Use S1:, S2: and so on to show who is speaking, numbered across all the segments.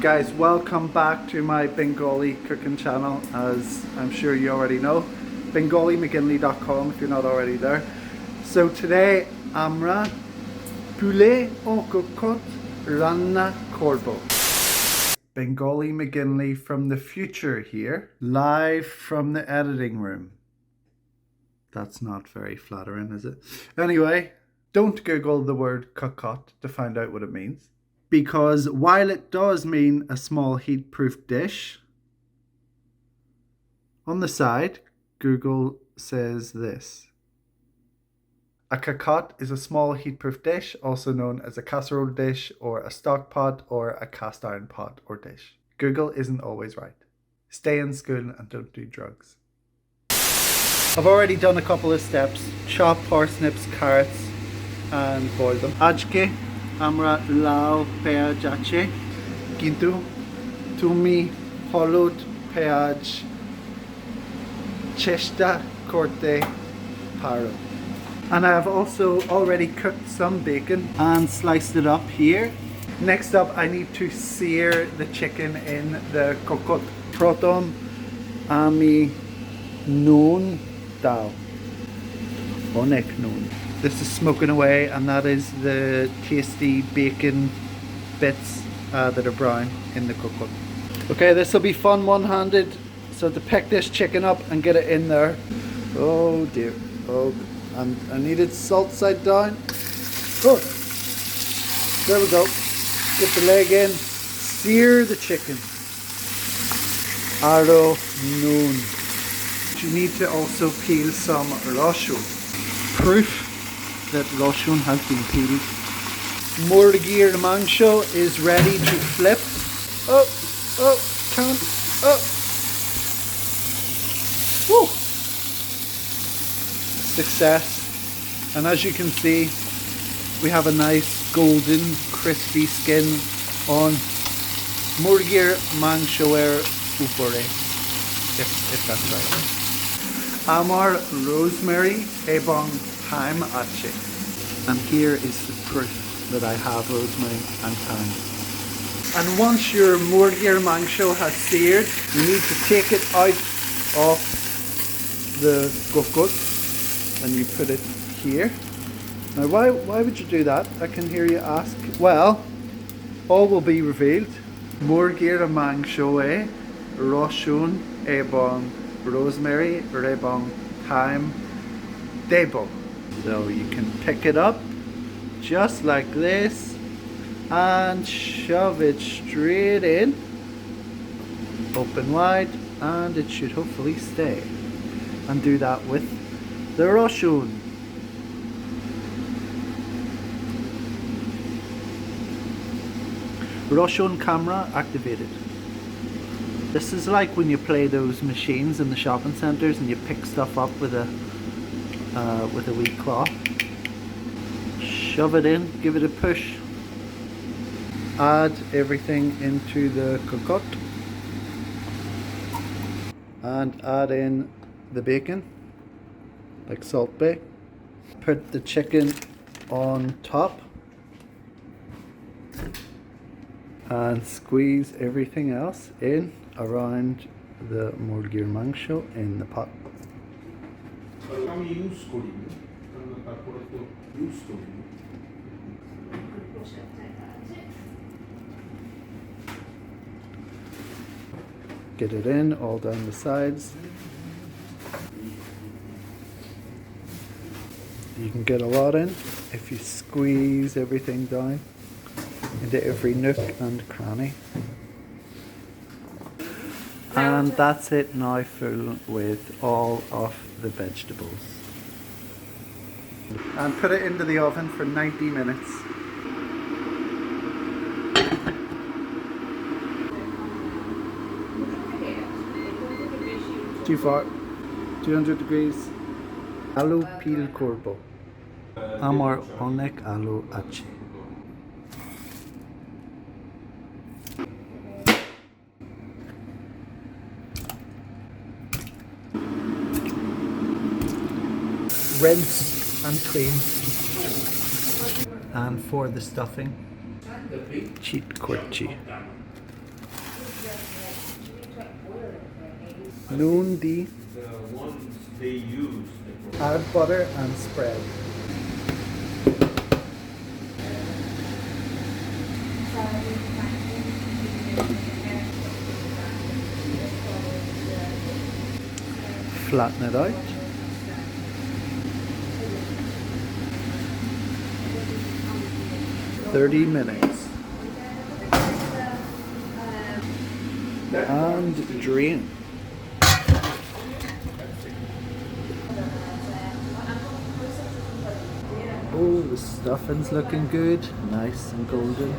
S1: Guys, welcome back to my Bengali cooking channel. As I'm sure you already know, bengalimcginley.com if you're not already there. So today আমরা Poulet ও Cocotte রান্না করব. Bengali McGinley from the future here, live from the editing room. That's not very flattering, is it? Anyway, don't Google the word cocotte to find out what it means. Because while it does mean a small heat-proof dish, on the side, Google says this. A cocotte is a small heat-proof dish, also known as a casserole dish or a stock pot or a cast iron pot or dish. Google isn't always right. Stay in school and don't do drugs. I've already done a couple of steps. Chop parsnips, carrots and boil them. Ajke আমরা লাউ পেঁয়াজ আছে কিন্তু তুমি হলুদ পেঁয়াজ চেষ্টা করতে পারো. And I have also already cooked some bacon and sliced it up here. Next up, I need to sear the chicken in the cocotte. Proton ami noon dal. Onek noon. This is smoking away, and that is the tasty bacon bits that are brown in the cocotte. Okay, this will be fun one-handed. So to pick this chicken up and get it in there. Oh dear. Oh, and I needed salt side down. Oh, there we go. Get the leg in. Sear the chicken. Arrow noon. You need to also peel some roshu. Proof that roshan has been peeled. Murgir mangsho is ready to flip. Oh, can't. Oh. Woo. Success. And as you can see, we have a nice golden crispy skin on Murgir mangsho upore, if that's right. Amar rosemary ebong thyme ache. And here is the proof that I have rosemary and thyme. And once your murgir mangsho has seared, you need to take it out of the cocotte and you put it here. Now why would you do that? I can hear you ask. Well, all will be revealed. Murgir mangsho roshun ebong rosemary ebong thyme debo. So you can pick it up just like this and shove it straight in, open wide, and it should hopefully stay. And do that with the roshun. Roshun camera activated. This is like when you play those machines in the shopping centres and you pick stuff up with a wee claw. Shove it in, give it a push. Add everything into the cocotte. And add in the bacon, like Salt Bay. Put the chicken on top. And squeeze everything else in around the murgir mangsho in the pot. Get it in all down the sides. You can get a lot in if you squeeze everything down into every nook and cranny. And that's it now, full with all of the vegetables. And put it into the oven for 90 minutes. Too far. 200 degrees. Alu peel korbo. Amar onek alu ache. Rinse and clean. And for the stuffing, cheat kurchi. Noon di.
S2: The ones they use.
S1: Add butter and spread. Flatten it out. "30 minutes. And drain. Oh, the stuffing's looking good. Nice and golden.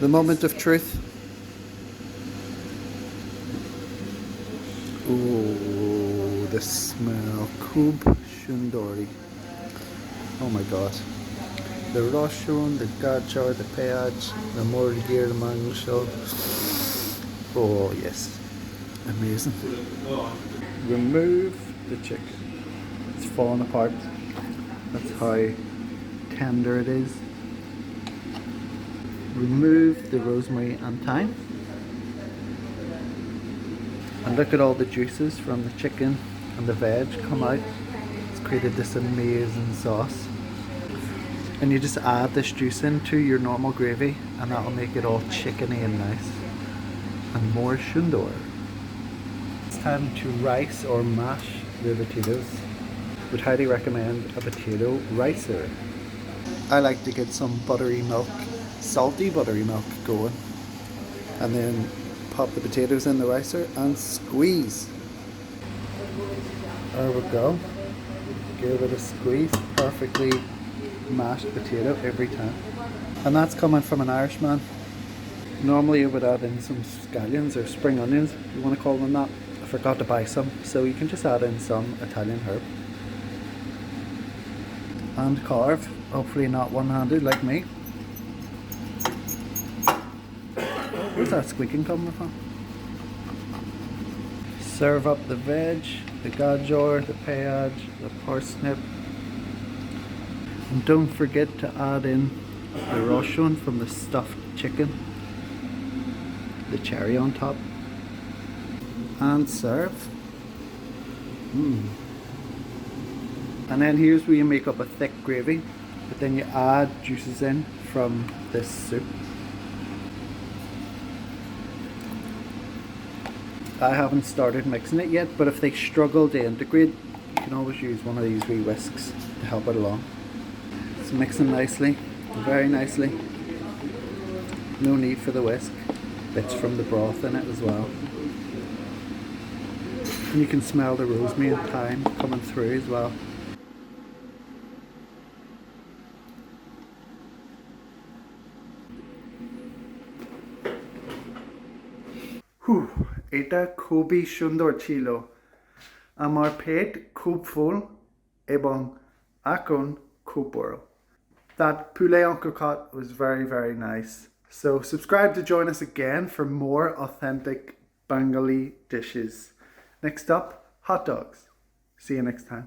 S1: The moment of truth. Oh, the smell. Khub Shundori. Oh my god. The rashun, the gajar, the payaj, the morgir, the mangshal. Oh yes. Amazing. Remove the chicken. It's falling apart. That's how tender it is. Remove the rosemary and thyme. And look at all the juices from the chicken and the veg come out. It's created this amazing sauce. And you just add this juice into your normal gravy and that'll make it all chickeny and nice. And more shundor. It's time to rice or mash the potatoes. Would highly recommend a potato ricer. I like to get some buttery milk, salty buttery milk going. And then pop the potatoes in the ricer and squeeze. There we go. Give it a squeeze. Perfectly mashed potato every time. And that's coming from an Irishman. Normally I would add in some scallions or spring onions, if you want to call them that. I forgot to buy some, so you can just add in some Italian herb. And carve, hopefully not one-handed like me. Where's that squeaking coming from? Serve up the veg, the gajar, the payaj, the parsnip. And don't forget to add in the rashun from the stuffed chicken. The cherry on top. And serve. And then here's where you make up a thick gravy, but then you add juices in from this soup. I haven't started mixing it yet, but if they struggle to integrate, you can always use one of these wee whisks to help it along. It's mixing nicely, very nicely. No need for the whisk. Bits from the broth in it as well. And you can smell the rosemary and thyme coming through as well. এটা খুবই সুন্দর ছিল আমার পেট খুব ফুল এবং এখন খুব বড় That poulet en cocotte was very, very nice. So subscribe to join us again for more authentic Bengali dishes. Next up, hot dogs. See you next time.